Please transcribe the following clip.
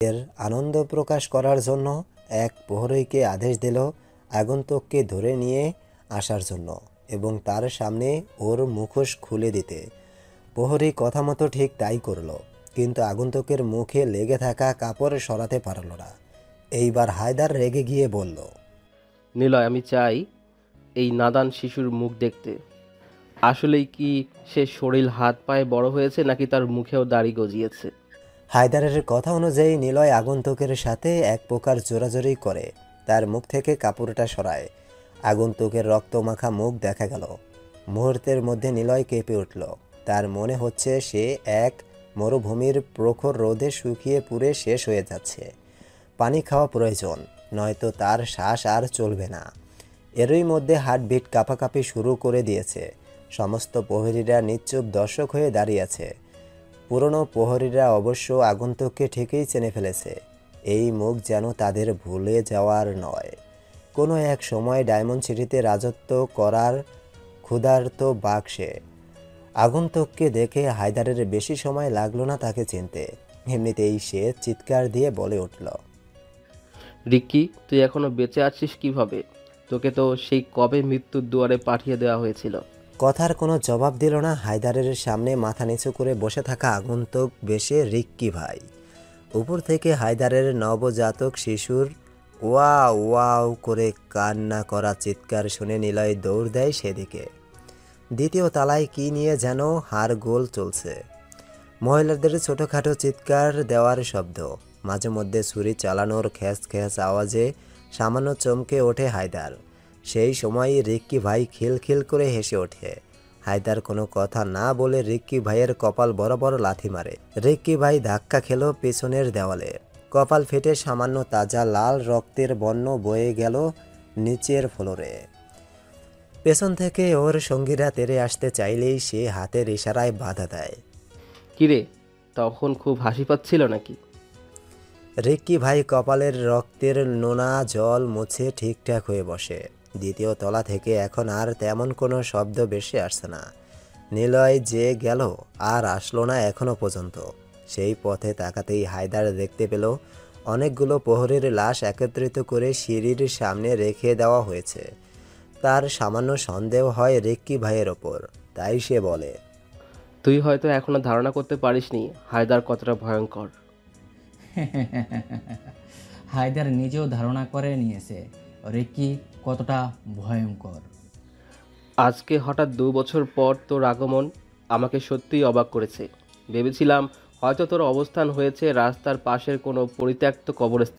এর আনন্দ প্রকাশ করার জন্য এক প্রহরীকে আদেশ দিল আগন্তুককে ধরে নিয়ে আসার জন্য এবং তার সামনে ওর মুখোশ খুলে দিতে। প্রহরী কথা মতো ঠিক তাই করল, কিন্তু আগন্তুকের মুখে লেগে থাকা কাপড় সরাতে পারল না। এইবার হায়দার রেগে গিয়ে বলল, নিলয়, আমি চাই এই নাদান শিশুর মুখ দেখতে। আসলেই কি সে শরীর হাত পায়ে বড় হয়েছে, নাকি তার মুখেও দাড়ি গজিয়েছে? হায়দারের কথা অনুযায়ী নিলয় আগন্তুকের সাথে এক প্রকার জোরাজোরি করে তার মুখ থেকে কাপড়টা সরায়। আগন্তুকের রক্তমাখা মুখ দেখা গেল। মুহূর্তের মধ্যে নিলয় কেঁপে উঠল। তার মনে হচ্ছে সে এক মরুভূমির প্রখর রোদে শুকিয়ে পুড়ে শেষ হয়ে যাচ্ছে। পানি খাওয়া প্রয়োজন, নয়তো তার শ্বাস আর চলবে না। এরই মধ্যে হার্টবিট কাঁপাকাঁপি শুরু করে দিয়েছে। সমস্ত প্রহরীরা নিশ্চুপ দর্শক হয়ে দাঁড়িয়ে আছে। পুরনো প্রহরীরা অবশ্য আগন্তুককে ঠিকই চিনে ফেলেছে। এই মুখ যেন তাদের ভুলে যাওয়ার নয়। কোনো এক সময় ডায়মন্ড সিটিতে রাজত্ব করার ক্ষুধার্ত বাঘ সে। আগন্তুককে দেখে হায়দারের বেশি সময় লাগলো না তাকে চিনতে। এমনিতেই সে চিৎকার দিয়ে বলে উঠল, রিক্কি, তুই এখনো বেঁচে আছিস কিভাবে? তোকে তো সেই কবে মৃত্যুর দুয়ারে পাঠিয়ে দেওয়া হয়েছিল। কথার কোনো জবাব দিল না। হায়দারের সামনে মাথা নিচু করে বসে থাকা আগন্তুক বেশে রিক্কি ভাই। উপর থেকে হায়দারের নবজাতক শিশুর ওয়াও ওয়াও করে কান্না করা চিৎকার শুনে নিলয় দৌড় দেয় সেদিকে। দ্বিতীয় তলায় কি নিয়ে যেন হাড়গোল চলছে। মহিলাদের ছোটোখাটো চিৎকার দেওয়ার শব্দ, মাঝে মধ্যে ছুরি চালানোর খ্যাস খ্যাস আওয়াজে সামান্য চমকে ওঠে হায়দার। সেই সময়ই রিক্কি ভাই খিলখিল করে হেসে ওঠে। হায়দার কোনো কথা না বলে রিক্কি ভাইয়ের কপাল বরাবর লাথি মারে। রিক্কি ভাই ধাক্কা খেল পেছনের দেওয়ালে। কপাল ফেটে সামান্য তাজা লাল রক্তের বর্ণ বয়ে গেল নিচের ফ্লোরে। পেছন থেকে ওর সঙ্গীরা তেড়ে আসতে চাইলেই সে হাতের ইশারায় বাধা দেয়। কিরে, তখন খুব হাসি পাচ্ছিল নাকি? রিক্কি ভাই কপালের রক্তের নোনা জল মুছে ঠিকঠাক হয়ে বসে। দ্বিতীয় তলা থেকে এখন আর তেমন কোনো শব্দ ভেসে আসছে না। নিলয় যে গেল আর আসলো না এখনো পর্যন্ত। সেই পথে তাকাতেই হায়দার দেখতে পেল অনেকগুলো প্রহরীর লাশ একত্রিত করে সিঁড়ির সামনে রেখে দেওয়া হয়েছে। তার সামান্য সন্দেহ হয় রিক্কি ভাইয়ের ওপর, তাই সে বলে, তুই হয়তো এখনো ধারণা করতে পারিসনি হায়দার কতটা ভয়ঙ্কর। হায়দার নিজেও ধারণা করে নিয়েছে রিকি কতটা ভয়ঙ্কর। আজকে হঠাৎ 2 বছর পর তোর আগমন আমাকে সত্যিই অবাক করেছে। ভেবেছিলাম হয়তো তোর অবস্থান হয়েছে রাস্তার পাশের কোনো পরিত্যক্ত কবরস্থানে।